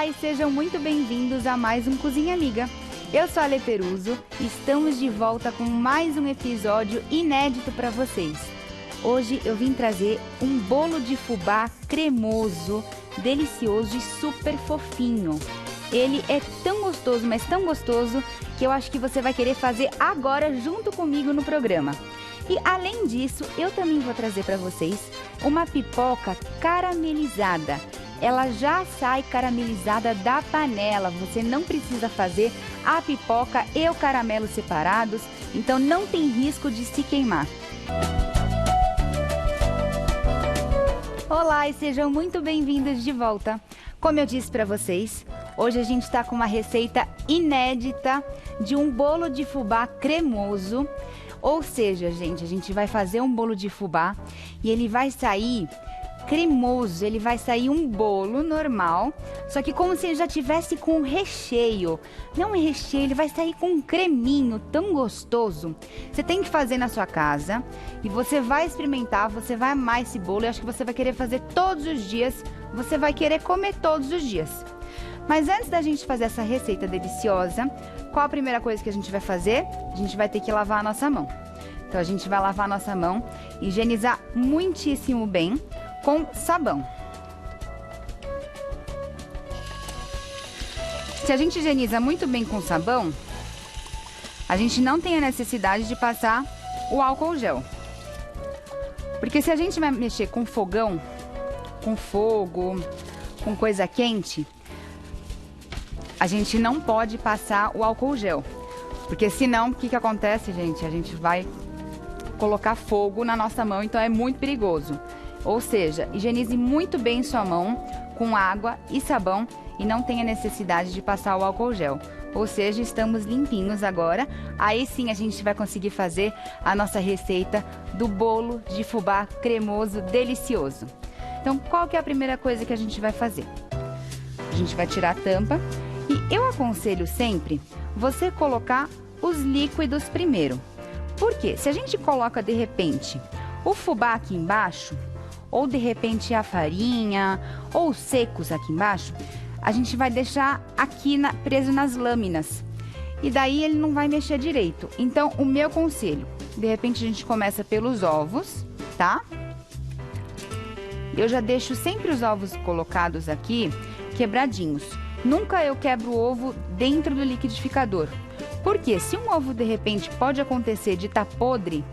Olá e sejam muito bem-vindos a mais um Cozinha Amiga. Eu sou a Lê Peruso e estamos de volta com mais um episódio inédito para vocês. Hoje eu vim trazer um bolo de fubá cremoso, delicioso e super fofinho. Ele é tão gostoso, mas tão gostoso, que eu acho que você vai querer fazer agora junto comigo no programa. E além disso, eu também vou trazer para vocês uma pipoca caramelizada. Ela já sai caramelizada da panela, você não precisa fazer a pipoca e o caramelo separados, então não tem risco de se queimar. Olá e sejam muito bem-vindos de volta. Como eu disse para vocês, hoje a gente está com uma receita inédita de um bolo de fubá cremoso. Ou seja, gente, a gente vai fazer um bolo de fubá e ele vai sair cremoso, ele vai sair um bolo normal, só que como se ele já tivesse com recheio. Não é recheio, ele vai sair com um creminho tão gostoso. Você tem que fazer na sua casa e você vai experimentar, você vai amar esse bolo. Eu acho que você vai querer fazer todos os dias, você vai querer comer todos os dias. Mas antes da gente fazer essa receita deliciosa, qual a primeira coisa que a gente vai fazer? A gente vai ter que lavar a nossa mão. Então a gente vai lavar a nossa mão, higienizar muitíssimo bem com sabão. Se a gente higieniza muito bem com sabão, a gente não tem a necessidade de passar o álcool gel. Porque se a gente vai mexer com fogão, com fogo, com coisa quente, a gente não pode passar o álcool gel. Porque senão, o que acontece, gente? A gente vai colocar fogo na nossa mão, então é muito perigoso. Ou seja, higienize muito bem sua mão com água e sabão e não tenha necessidade de passar o álcool gel. Ou seja, estamos limpinhos agora. Aí sim a gente vai conseguir fazer a nossa receita do bolo de fubá cremoso delicioso. Então, qual que é a primeira coisa que a gente vai fazer? A gente vai tirar a tampa e eu aconselho sempre você colocar os líquidos primeiro. Por quê? Se a gente coloca de repente o fubá aqui embaixo, ou de repente a farinha, ou os secos aqui embaixo, a gente vai deixar aqui preso nas lâminas. E daí ele não vai mexer direito. Então, o meu conselho, de repente a gente começa pelos ovos, tá? Eu já deixo sempre os ovos colocados aqui, quebradinhos. Nunca eu quebro o ovo dentro do liquidificador. Porque se um ovo de repente pode acontecer de estar podre,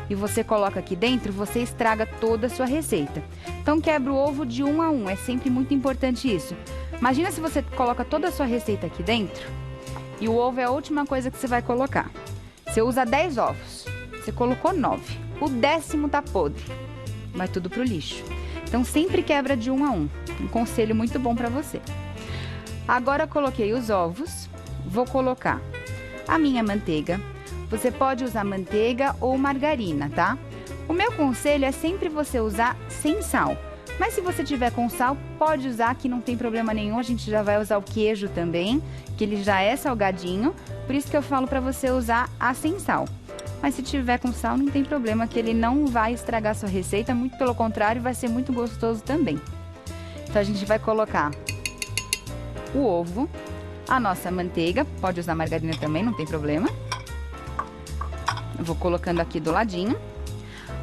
e você coloca aqui dentro, você estraga toda a sua receita. Então quebra o ovo de um a um, é sempre muito importante isso. Imagina se você coloca toda a sua receita aqui dentro e o ovo é a última coisa que você vai colocar. Você usa 10 ovos, você colocou 9, o 10º tá podre, vai tudo pro lixo. Então sempre quebra de um a um, um conselho muito bom para você. Agora coloquei os ovos, vou colocar a minha manteiga. Você pode usar manteiga ou margarina, tá? O meu conselho é sempre você usar sem sal. Mas se você tiver com sal, pode usar, que não tem problema nenhum. A gente já vai usar o queijo também, que ele já é salgadinho. Por isso que eu falo para você usar a sem sal. Mas se tiver com sal, não tem problema, que ele não vai estragar a sua receita. Muito pelo contrário, vai ser muito gostoso também. Então a gente vai colocar o ovo, a nossa manteiga. Pode usar margarina também, não tem problema. Eu vou colocando aqui do ladinho.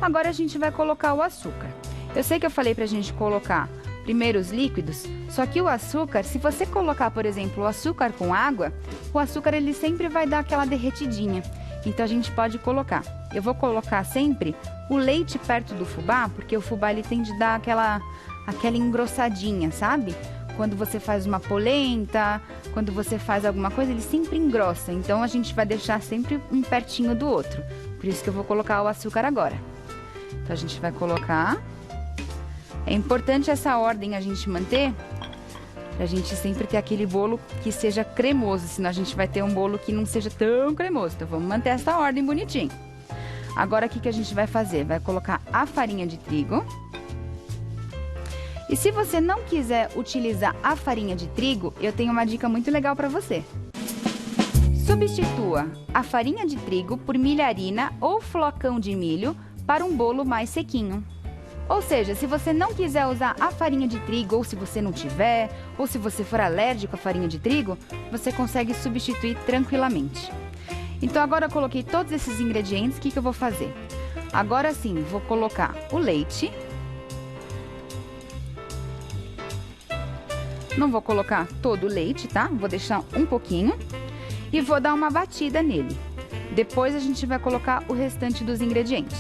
Agora a gente vai colocar o açúcar. Eu sei que eu falei pra gente colocar primeiro os líquidos, só que o açúcar, se você colocar, por exemplo, o açúcar com água, o açúcar ele sempre vai dar aquela derretidinha. Então a gente pode colocar. Eu vou colocar sempre o leite perto do fubá, porque o fubá ele tem de dar aquela engrossadinha, sabe? Quando você faz uma polenta, quando você faz alguma coisa, ele sempre engrossa. Então, a gente vai deixar sempre um pertinho do outro. Por isso que eu vou colocar o açúcar agora. Então, a gente vai colocar. É importante essa ordem a gente manter, pra gente sempre ter aquele bolo que seja cremoso. Senão, a gente vai ter um bolo que não seja tão cremoso. Então, vamos manter essa ordem bonitinho. Agora, o que a gente vai fazer? Vai colocar a farinha de trigo. E se você não quiser utilizar a farinha de trigo, eu tenho uma dica muito legal para você. Substitua a farinha de trigo por milharina ou flocão de milho para um bolo mais sequinho. Ou seja, se você não quiser usar a farinha de trigo, ou se você não tiver, ou se você for alérgico à farinha de trigo, você consegue substituir tranquilamente. Então agora eu coloquei todos esses ingredientes, o que eu vou fazer? Agora sim, vou colocar o leite. Não vou colocar todo o leite, tá? Vou deixar um pouquinho e vou dar uma batida nele. Depois a gente vai colocar o restante dos ingredientes.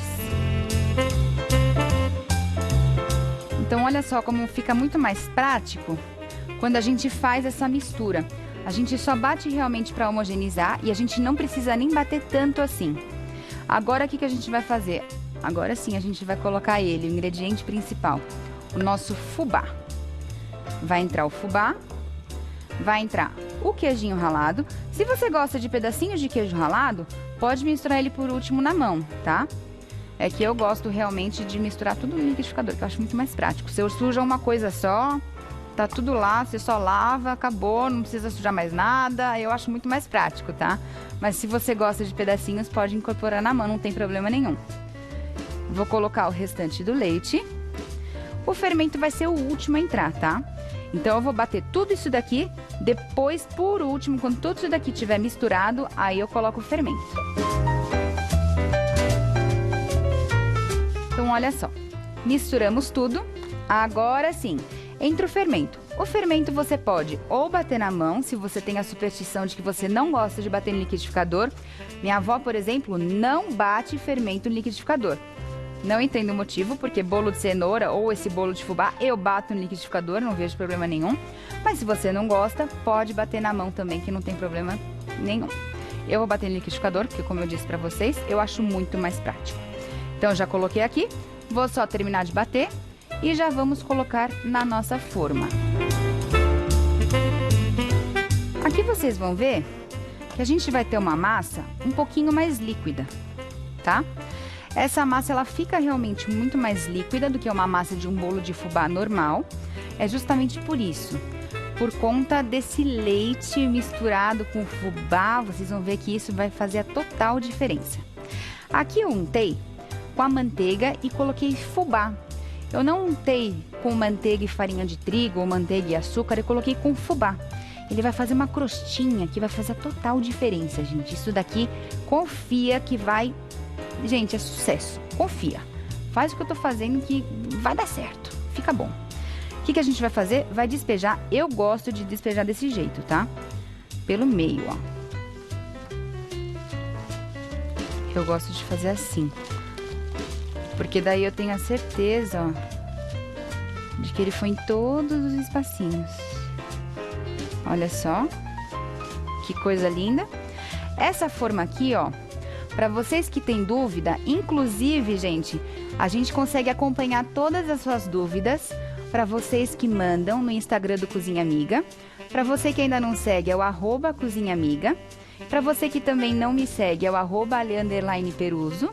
Então, olha só como fica muito mais prático quando a gente faz essa mistura. A gente só bate realmente para homogeneizar e a gente não precisa nem bater tanto assim. Agora, o que a gente vai fazer? Agora sim, a gente vai colocar ele, o ingrediente principal, o nosso fubá. Vai entrar o fubá, vai entrar o queijinho ralado. Se você gosta de pedacinhos de queijo ralado, pode misturar ele por último na mão, tá? É que eu gosto realmente de misturar tudo no liquidificador, que eu acho muito mais prático. Se eu suja uma coisa só, tá tudo lá, você só lava, acabou, não precisa sujar mais nada. Eu acho muito mais prático, tá? Mas se você gosta de pedacinhos, pode incorporar na mão, não tem problema nenhum. Vou colocar o restante do leite. O fermento vai ser o último a entrar, tá? Então eu vou bater tudo isso daqui, depois, por último, quando tudo isso daqui estiver misturado, aí eu coloco o fermento. Então, olha só, misturamos tudo, agora sim, entra o fermento. O fermento você pode ou bater na mão, se você tem a superstição de que você não gosta de bater no liquidificador. Minha avó, por exemplo, não bate fermento no liquidificador. Não entendo o motivo, porque bolo de cenoura ou esse bolo de fubá eu bato no liquidificador, não vejo problema nenhum. Mas se você não gosta, pode bater na mão também, que não tem problema nenhum. Eu vou bater no liquidificador, porque como eu disse pra vocês, eu acho muito mais prático. Então, já coloquei aqui, vou só terminar de bater e já vamos colocar na nossa forma. Aqui vocês vão ver que a gente vai ter uma massa um pouquinho mais líquida, tá? Essa massa, ela fica realmente muito mais líquida do que uma massa de um bolo de fubá normal. É justamente por isso, por conta desse leite misturado com o fubá, vocês vão ver que isso vai fazer a total diferença. Aqui eu untei com a manteiga e coloquei fubá. Eu não untei com manteiga e farinha de trigo ou manteiga e açúcar, eu coloquei com fubá. Ele vai fazer uma crostinha que vai fazer a total diferença, gente. Isso daqui, confia que vai... Gente, é sucesso. Confia. Faz o que eu tô fazendo que vai dar certo. Fica bom. O que a gente vai fazer? Vai despejar. Eu gosto de despejar desse jeito, tá? Pelo meio, ó. Eu gosto de fazer assim. Porque daí eu tenho a certeza, ó, de que ele foi em todos os espacinhos. Olha só. Que coisa linda. Essa forma aqui, ó, para vocês que têm dúvida, inclusive, gente, a gente consegue acompanhar todas as suas dúvidas para vocês que mandam no Instagram do Cozinha Amiga. Para você que ainda não segue, é o @cozinhaamiga. Para você que também não me segue, é o @ale_peruso.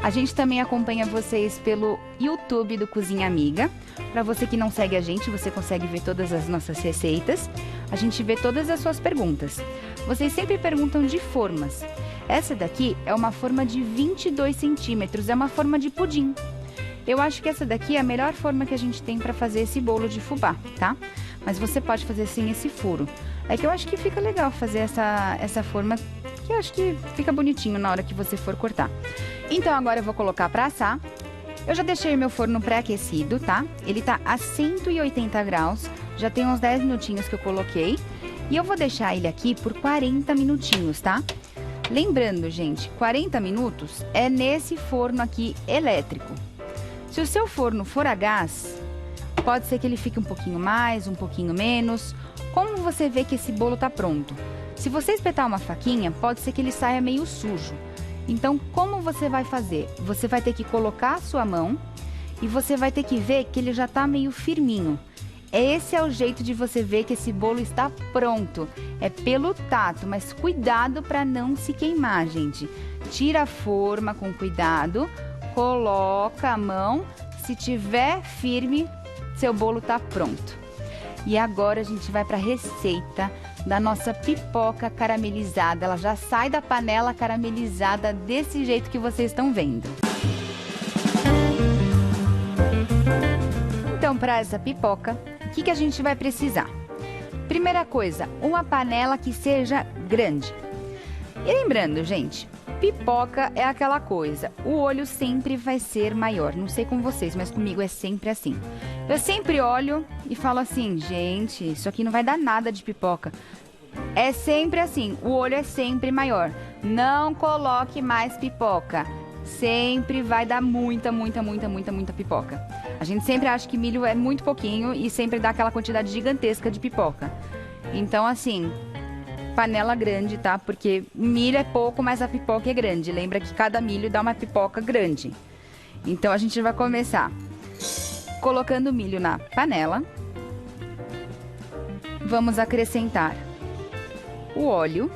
A gente também acompanha vocês pelo YouTube do Cozinha Amiga. Para você que não segue a gente, você consegue ver todas as nossas receitas. A gente vê todas as suas perguntas. Vocês sempre perguntam de formas. Essa daqui é uma forma de 22 centímetros, é uma forma de pudim. Eu acho que essa daqui é a melhor forma que a gente tem para fazer esse bolo de fubá, tá? Mas você pode fazer sem esse furo. É que eu acho que fica legal fazer essa forma, que eu acho que fica bonitinho na hora que você for cortar. Então agora eu vou colocar para assar. Eu já deixei o meu forno pré-aquecido, tá? Ele tá a 180 graus, já tem uns 10 minutinhos que eu coloquei. E eu vou deixar ele aqui por 40 minutinhos, tá? Lembrando, gente, 40 minutos é nesse forno aqui elétrico. Se o seu forno for a gás, pode ser que ele fique um pouquinho mais, um pouquinho menos. Como você vê que esse bolo tá pronto? Se você espetar uma faquinha, pode ser que ele saia meio sujo. Então, como você vai fazer? Você vai ter que colocar a sua mão e você vai ter que ver que ele já tá meio firminho. Esse é o jeito de você ver que esse bolo está pronto. É pelo tato, mas cuidado para não se queimar, gente. Tira a forma com cuidado, coloca a mão. Se tiver firme, seu bolo tá pronto. E agora a gente vai para a receita da nossa pipoca caramelizada. Ela já sai da panela caramelizada desse jeito que vocês estão vendo. Então, para essa pipoca, o que a gente vai precisar? Primeira coisa, uma panela que seja grande. E lembrando, gente, pipoca é aquela coisa, o olho sempre vai ser maior. Não sei com vocês, mas comigo é sempre assim. Eu sempre olho e falo assim, gente, isso aqui não vai dar nada de pipoca. É sempre assim, o olho é sempre maior. Não coloque mais pipoca. Sempre vai dar muita pipoca. A gente sempre acha que milho é muito pouquinho e sempre dá aquela quantidade gigantesca de pipoca. Então, assim, panela grande, tá? Porque milho é pouco, mas a pipoca é grande. Lembra que cada milho dá uma pipoca grande. Então, a gente vai começar colocando o milho na panela. Vamos acrescentar o óleo.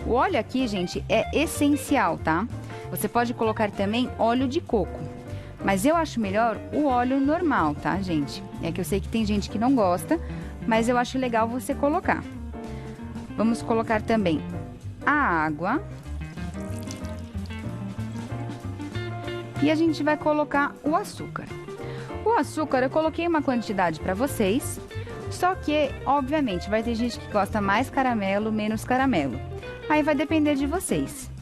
O óleo aqui, gente, é essencial, tá? Você pode colocar também óleo de coco, mas eu acho melhor o óleo normal, tá, gente? É que eu sei que tem gente que não gosta, mas eu acho legal você colocar. Vamos colocar também a água. E a gente vai colocar o açúcar. O açúcar eu coloquei uma quantidade para vocês, só que, obviamente, vai ter gente que gosta mais caramelo, menos caramelo. Aí vai depender de vocês.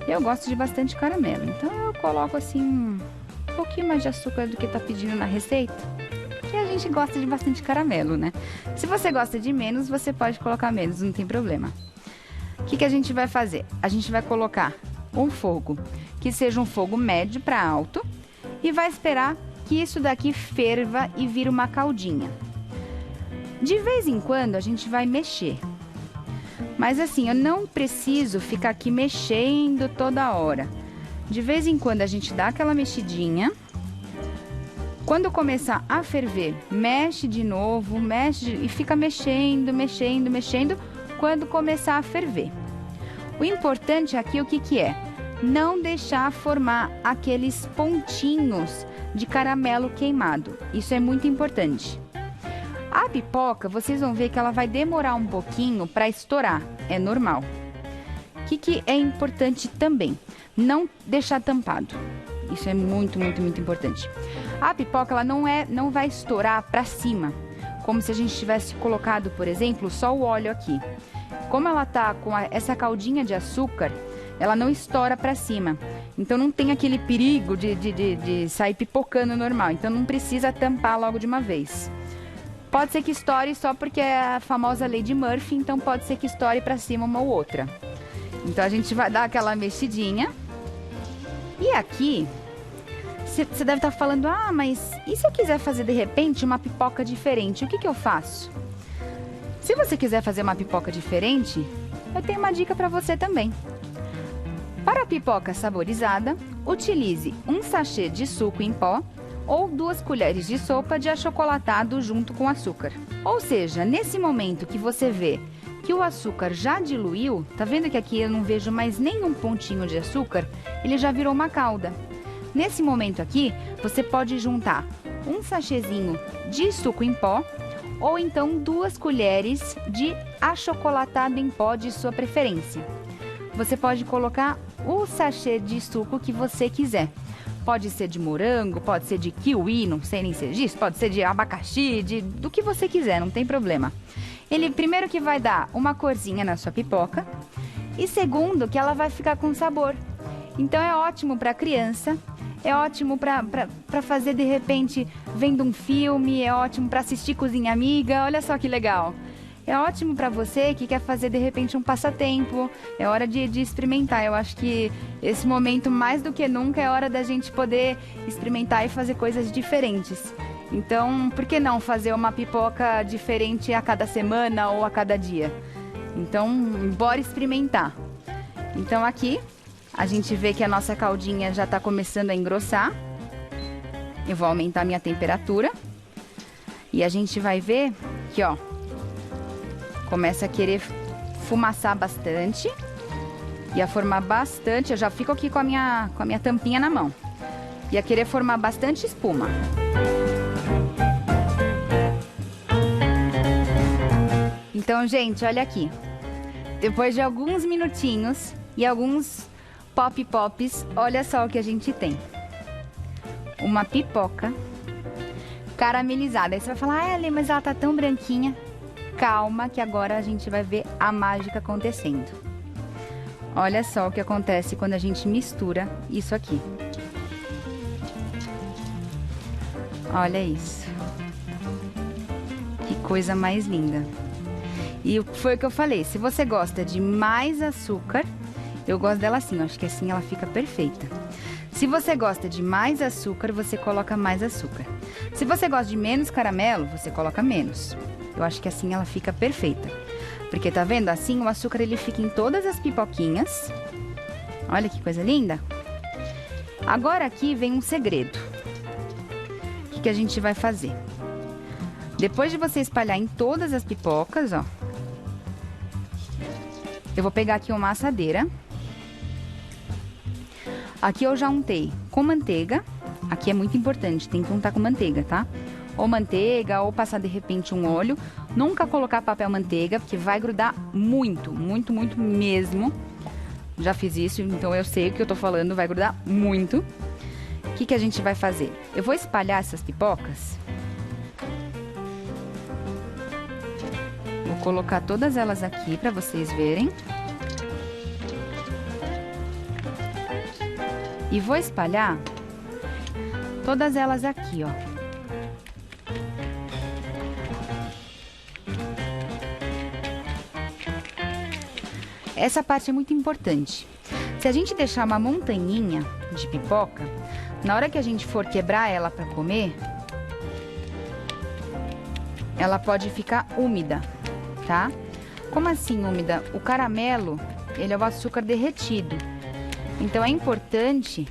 Eu gosto de bastante caramelo, então eu coloco assim um pouquinho mais de açúcar do que tá pedindo na receita, porque a gente gosta de bastante caramelo, né? Se você gosta de menos, você pode colocar menos, não tem problema. O que a gente vai fazer? A gente vai colocar um fogo que seja um fogo médio para alto e vai esperar que isso daqui ferva e vire uma caldinha. De vez em quando a gente vai mexer. Mas assim, eu não preciso ficar aqui mexendo toda hora. De vez em quando a gente dá aquela mexidinha. Quando começar a ferver, mexe de novo, mexe e fica mexendo. Quando começar a ferver. O importante aqui, o que é? Não deixar formar aqueles pontinhos de caramelo queimado. Isso é muito importante. A pipoca, vocês vão ver que ela vai demorar um pouquinho para estourar, é normal. O que é importante também? Não deixar tampado. Isso é muito importante. A pipoca, ela não vai estourar para cima, como se a gente tivesse colocado, por exemplo, só o óleo aqui. Como ela tá com essa caldinha de açúcar, ela não estoura para cima. Então não tem aquele perigo de sair pipocando normal. Então não precisa tampar logo de uma vez. Pode ser que estoure só porque é a famosa lei de Murphy, então pode ser que estoure para cima uma ou outra. Então a gente vai dar aquela mexidinha. E aqui, você deve estar falando, ah, mas e se eu quiser fazer de repente uma pipoca diferente, o que eu faço? Se você quiser fazer uma pipoca diferente, eu tenho uma dica para você também. Para a pipoca saborizada, utilize um sachê de suco em pó ou 2 colheres de sopa de achocolatado junto com açúcar. Ou seja, nesse momento que você vê que o açúcar já diluiu, tá vendo que aqui eu não vejo mais nenhum pontinho de açúcar? Ele já virou uma calda. Nesse momento aqui, você pode juntar um sachêzinho de suco em pó ou então 2 colheres de achocolatado em pó de sua preferência. Você pode colocar o sachê de suco que você quiser. Pode ser de morango, pode ser de kiwi, não sei nem se é disso, pode ser de abacaxi, do que você quiser, não tem problema. Ele, primeiro, que vai dar uma corzinha na sua pipoca e segundo, que ela vai ficar com sabor. Então é ótimo para criança, é ótimo para fazer de repente vendo um filme, é ótimo para assistir Cozinha Amiga, olha só que legal. É ótimo para você que quer fazer de repente um passatempo, é hora de experimentar. Eu acho que esse momento, mais do que nunca, é hora da gente poder experimentar e fazer coisas diferentes. Então, por que não fazer uma pipoca diferente a cada semana ou a cada dia? Então, bora experimentar. Então aqui, a gente vê que a nossa caldinha já está começando a engrossar. Eu vou aumentar a minha temperatura. E a gente vai ver que, ó, começa a querer fumaçar bastante e a formar bastante. Eu já fico aqui com a minha tampinha na mão. E a querer formar bastante espuma. Então, gente, olha aqui. Depois de alguns minutinhos e alguns pop-pops, olha só o que a gente tem. Uma pipoca caramelizada. Aí você vai falar, ah, Elê, mas ela tá tão branquinha. Calma que agora a gente vai ver a mágica acontecendo. Olha só o que acontece quando a gente mistura isso aqui. Olha isso. Que coisa mais linda. E foi o que eu falei, se você gosta de mais açúcar, eu gosto dela assim, eu acho que assim ela fica perfeita. Se você gosta de mais açúcar, você coloca mais açúcar. Se você gosta de menos caramelo, você coloca menos. Eu acho que assim ela fica perfeita. Porque tá vendo? Assim o açúcar ele fica em todas as pipoquinhas. Olha que coisa linda. Agora aqui vem um segredo. O que a gente vai fazer? Depois de você espalhar em todas as pipocas, ó. Eu vou pegar aqui uma assadeira. Aqui eu já untei com manteiga. Aqui é muito importante, tem que untar com manteiga, tá? Ou manteiga, ou passar de repente um óleo. Nunca colocar papel manteiga, porque vai grudar muito, muito, muito mesmo. Já fiz isso, então eu sei o que eu tô falando, vai grudar muito. O que a gente vai fazer? Eu vou espalhar essas pipocas. Vou colocar todas elas aqui pra vocês verem. E vou espalhar todas elas aqui, ó. Essa parte é muito importante. Se a gente deixar uma montanhinha de pipoca, na hora que a gente for quebrar ela para comer, ela pode ficar úmida, tá? Como assim úmida? O caramelo, ele é o açúcar derretido. Então é importante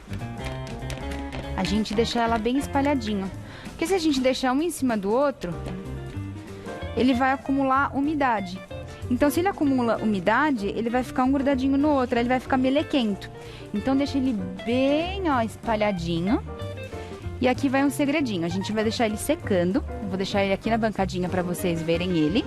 a gente deixar ela bem espalhadinho. Porque se a gente deixar um em cima do outro, ele vai acumular umidade. Então, se ele acumula umidade, ele vai ficar um grudadinho no outro, ele vai ficar melequento. Então, deixa ele bem, ó, espalhadinho. E aqui vai um segredinho, a gente vai deixar ele secando. Eu vou deixar ele aqui na bancadinha para vocês verem ele.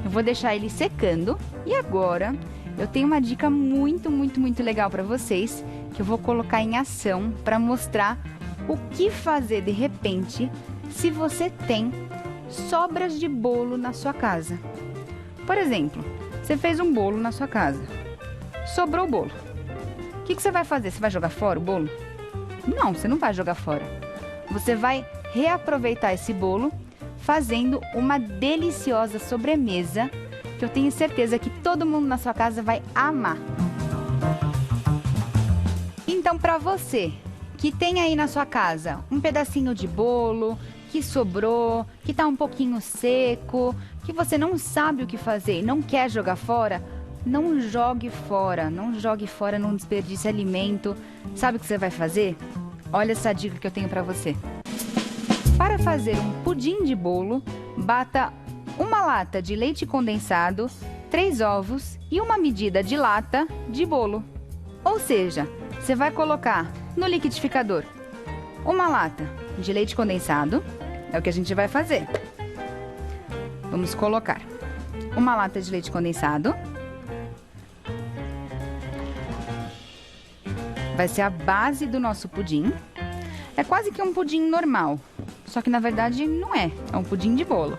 Eu vou deixar ele secando. E agora, eu tenho uma dica muito, muito, muito legal para vocês, que eu vou colocar em ação para mostrar o que fazer de repente se você tem sobras de bolo na sua casa. Por exemplo, você fez um bolo na sua casa, sobrou o bolo. O que você vai fazer? Você vai jogar fora o bolo? Não, você não vai jogar fora. Você vai reaproveitar esse bolo fazendo uma deliciosa sobremesa que eu tenho certeza que todo mundo na sua casa vai amar. Então, para você que tem aí na sua casa um pedacinho de bolo que sobrou, que tá um pouquinho seco, que você não sabe o que fazer e não quer jogar fora, não jogue fora, não desperdice alimento. Sabe o que você vai fazer? Olha essa dica que eu tenho para você. Para fazer um pudim de bolo, bata uma lata de leite condensado, 3 ovos e uma medida de lata de bolo. Ou seja, você vai colocar no liquidificador uma lata de leite condensado, é o que a gente vai fazer. Vamos colocar uma lata de leite condensado. Vai ser a base do nosso pudim. É quase que um pudim normal, só que na verdade não é, é um pudim de bolo.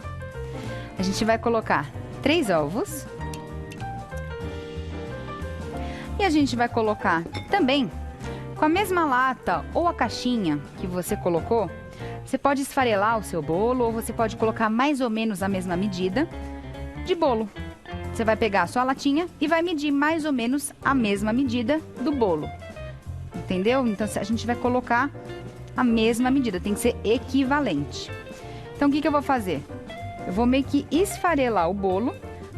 A gente vai colocar 3 ovos. E a gente vai colocar também, com a mesma lata ou a caixinha que você colocou, você pode esfarelar o seu bolo ou você pode colocar mais ou menos a mesma medida de bolo. Você vai pegar a sua latinha e vai medir mais ou menos a mesma medida do bolo. Entendeu? Então a gente vai colocar a mesma medida, tem que ser equivalente. Então o que eu vou fazer? Eu vou meio que esfarelar o bolo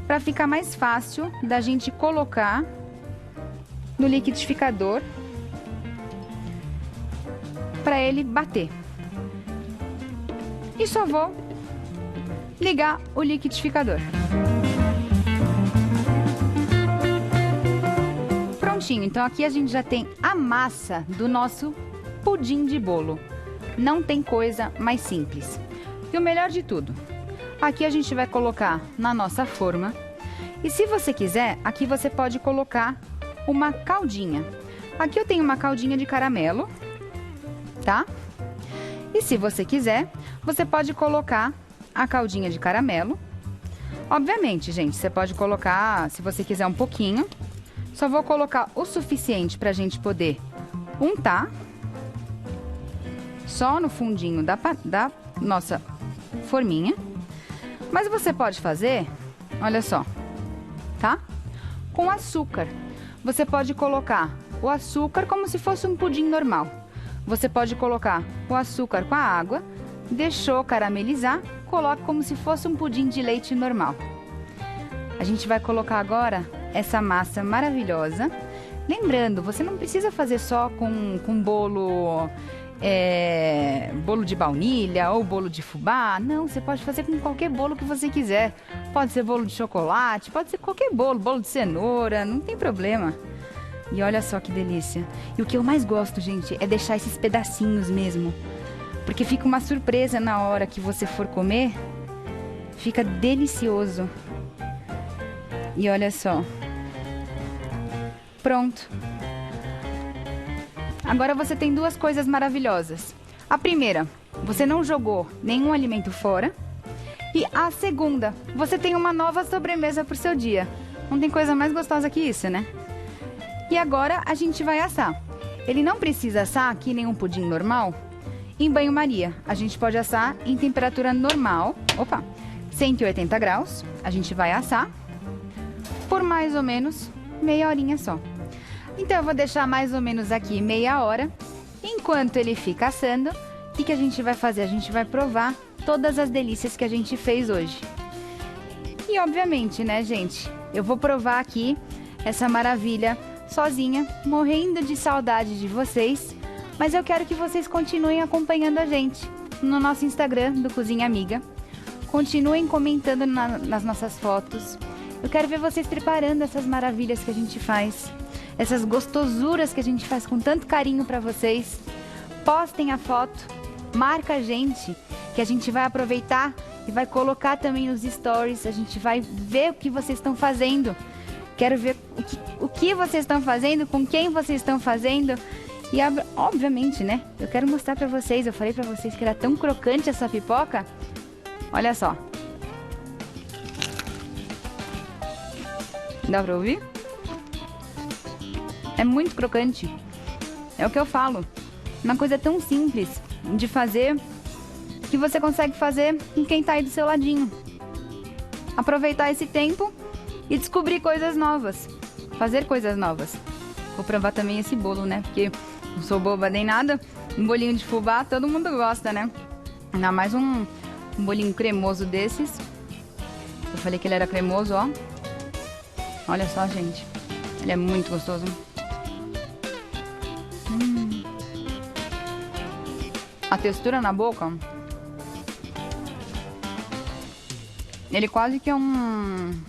para ficar mais fácil da gente colocar no liquidificador para ele bater. E só vou ligar o liquidificador. Prontinho, então aqui a gente já tem a massa do nosso pudim de bolo. Não tem coisa mais simples. E o melhor de tudo, aqui a gente vai colocar na nossa forma. E se você quiser, aqui você pode colocar uma caldinha. Aqui eu tenho uma caldinha de caramelo, tá? E se você quiser, você pode colocar a caldinha de caramelo. Obviamente, gente, você pode colocar, se você quiser, um pouquinho. Só vou colocar o suficiente pra gente poder untar. Só no fundinho da nossa forminha. Mas você pode fazer, olha só, tá? Com açúcar. Você pode colocar o açúcar como se fosse um pudim normal. Você pode colocar o açúcar com a água, deixou caramelizar, coloca como se fosse um pudim de leite normal. A gente vai colocar agora essa massa maravilhosa. Lembrando, você não precisa fazer só com bolo de baunilha ou bolo de fubá. Não, você pode fazer com qualquer bolo que você quiser. Pode ser bolo de chocolate, pode ser qualquer bolo de cenoura, não tem problema. E olha só que delícia. E o que eu mais gosto, gente, é deixar esses pedacinhos mesmo. Porque fica uma surpresa na hora que você for comer. Fica delicioso. E olha só. Pronto. Agora você tem duas coisas maravilhosas. A primeira, você não jogou nenhum alimento fora. E a segunda, você tem uma nova sobremesa para o seu dia. Não tem coisa mais gostosa que isso, né? E agora a gente vai assar. Ele não precisa assar que nem um pudim normal em banho-maria. A gente pode assar em temperatura normal, 180 graus. A gente vai assar por mais ou menos meia horinha só. Então eu vou deixar mais ou menos aqui meia hora. Enquanto ele fica assando, o que a gente vai fazer? A gente vai provar todas as delícias que a gente fez hoje. E obviamente, né, gente? Eu vou provar aqui essa maravilha sozinha, morrendo de saudade de vocês. Mas eu quero que vocês continuem acompanhando a gente no nosso Instagram do Cozinha Amiga. Continuem comentando nas nossas fotos. Eu quero ver vocês preparando essas maravilhas que a gente faz. Essas gostosuras que a gente faz com tanto carinho para vocês. Postem a foto, marca a gente, que a gente vai aproveitar e vai colocar também nos stories. A gente vai ver o que vocês estão fazendo. Quero ver o que vocês estão fazendo, com quem vocês estão fazendo. E obviamente, né? Eu quero mostrar pra vocês. Eu falei pra vocês que era tão crocante essa pipoca. Olha só. Dá pra ouvir? É muito crocante. É o que eu falo. Uma coisa tão simples de fazer que você consegue fazer com quem tá aí do seu ladinho. Aproveitar esse tempo e descobrir coisas novas. Fazer coisas novas. Vou provar também esse bolo, né? Porque não sou boba nem nada. Um bolinho de fubá todo mundo gosta, né? Ainda mais um bolinho cremoso desses. Eu falei que ele era cremoso, ó. Olha só, gente. Ele é muito gostoso. A textura na boca... Ele quase que é um...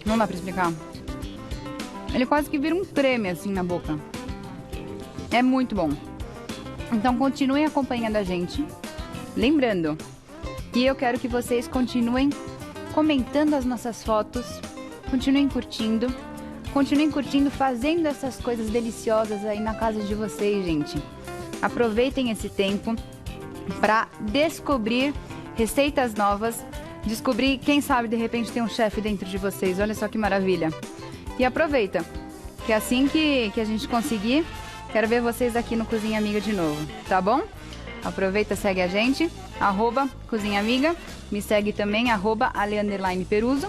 Não dá pra explicar. Ele quase que vira um creme assim na boca. É muito bom. Então continuem acompanhando a gente. Lembrando que eu quero que vocês continuem comentando as nossas fotos. Continuem curtindo. Continuem curtindo, fazendo essas coisas deliciosas aí na casa de vocês, gente. Aproveitem esse tempo para descobrir receitas novas. Descobrir, quem sabe, de repente tem um chefe dentro de vocês. Olha só que maravilha. E aproveita, que assim que a gente conseguir, quero ver vocês aqui no Cozinha Amiga de novo, tá bom? Aproveita, segue a gente, @Cozinha Amiga. Me segue também, @Ale_Peruso.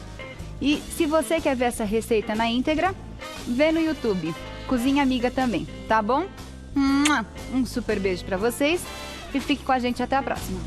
E se você quer ver essa receita na íntegra, vê no YouTube, Cozinha Amiga também, tá bom? Um super beijo pra vocês e fique com a gente até a próxima.